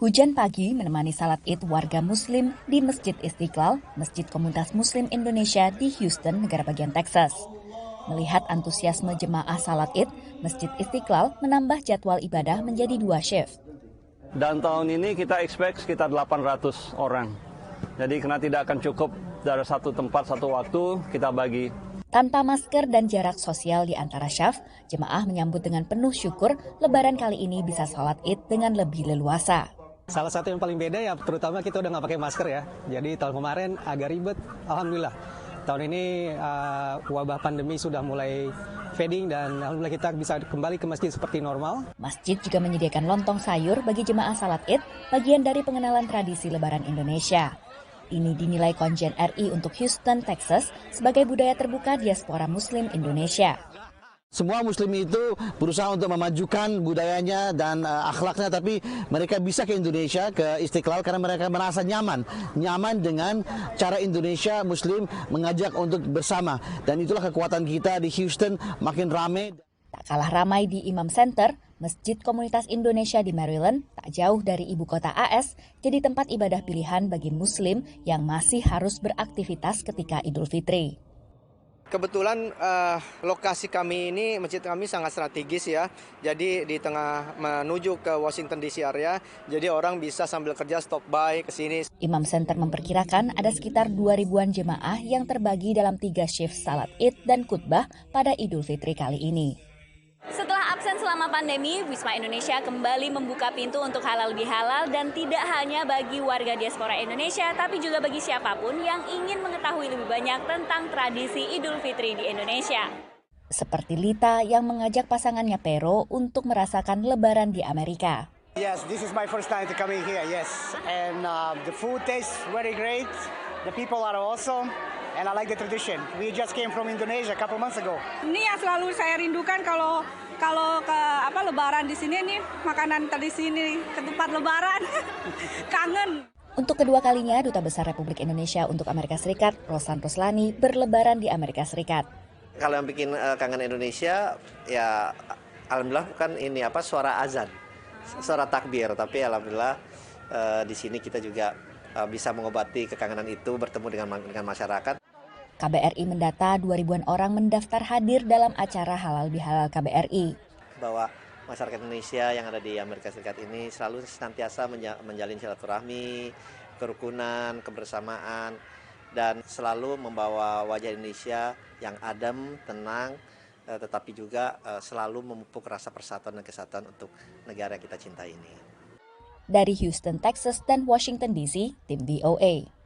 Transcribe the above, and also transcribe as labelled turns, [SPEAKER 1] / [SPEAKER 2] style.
[SPEAKER 1] Hujan pagi menemani salat Id warga Muslim di Masjid Istiqlal, Masjid Komunitas Muslim Indonesia di Houston, negara bagian Texas. Melihat antusiasme jemaah salat Id, Masjid Istiqlal menambah jadwal ibadah menjadi 2 shift.
[SPEAKER 2] Dan tahun ini kita expect sekitar 800 orang. Jadi karena tidak akan cukup dari satu tempat satu waktu, kita bagi.
[SPEAKER 1] Tanpa masker dan jarak sosial di antara syaf, jemaah menyambut dengan penuh syukur Lebaran kali ini bisa salat Id dengan lebih leluasa.
[SPEAKER 3] Salah satu yang paling beda ya terutama kita udah nggak pakai masker ya. Jadi tahun kemarin agak ribet, alhamdulillah. Tahun ini wabah pandemi sudah mulai fading dan alhamdulillah kita bisa kembali ke masjid seperti normal.
[SPEAKER 1] Masjid juga menyediakan lontong sayur bagi jemaah salat Id, bagian dari pengenalan tradisi Lebaran Indonesia. Ini dinilai Konjen RI untuk Houston, Texas sebagai budaya terbuka diaspora Muslim Indonesia.
[SPEAKER 4] Semua Muslim itu berusaha untuk memajukan budayanya dan akhlaknya, tapi mereka bisa ke Indonesia, ke Istiqlal karena mereka merasa nyaman dengan cara Indonesia Muslim mengajak untuk bersama. Dan itulah kekuatan kita di Houston, makin ramai.
[SPEAKER 1] Tak kalah ramai di Imam Center, Masjid Komunitas Indonesia di Maryland, tak jauh dari ibu kota AS, jadi tempat ibadah pilihan bagi Muslim yang masih harus beraktivitas ketika Idul Fitri.
[SPEAKER 5] Kebetulan lokasi kami ini, masjid kami sangat strategis ya. Jadi di tengah menuju ke Washington DC area, jadi orang bisa sambil kerja stop by ke sini.
[SPEAKER 1] Imam Center memperkirakan ada sekitar 2.000-an jemaah yang terbagi dalam 3 shift salat Id dan khutbah pada Idul Fitri kali ini. Setelah absen selama pandemi, Wisma Indonesia kembali membuka pintu untuk halal bihalal dan tidak hanya bagi warga diaspora Indonesia, tapi juga bagi siapapun yang ingin mengetahui lebih banyak tentang tradisi Idul Fitri di Indonesia. Seperti Lita yang mengajak pasangannya Pero untuk merasakan Lebaran di Amerika.
[SPEAKER 6] Yes, this is my first time to coming here, yes. And the food tastes very great, the people are awesome. And I like the tradition. We just came from Indonesia a couple months ago.
[SPEAKER 7] Ini yang selalu saya rindukan kalau ke Lebaran di sini nih, makanan tradisi ini, ketupat Lebaran. Kangen.
[SPEAKER 1] Untuk kedua kalinya, Duta Besar Republik Indonesia untuk Amerika Serikat, Rosan Roslani, berlebaran di Amerika Serikat.
[SPEAKER 8] Kalau yang bikin kangen Indonesia, ya alhamdulillah bukan ini suara azan, suara takbir, tapi alhamdulillah di sini kita juga bisa mengobati kekangenan itu, bertemu dengan masyarakat.
[SPEAKER 1] KBRI mendata 2.000-an orang mendaftar hadir dalam acara Halal Bihalal KBRI.
[SPEAKER 8] Bahwa masyarakat Indonesia yang ada di Amerika Serikat ini selalu senantiasa menjalin silaturahmi, kerukunan, kebersamaan, dan selalu membawa wajah Indonesia yang adem, tenang, tetapi juga selalu memupuk rasa persatuan dan kesatuan untuk negara yang kita cintai ini.
[SPEAKER 1] Dari Houston, Texas dan Washington DC, tim VOA.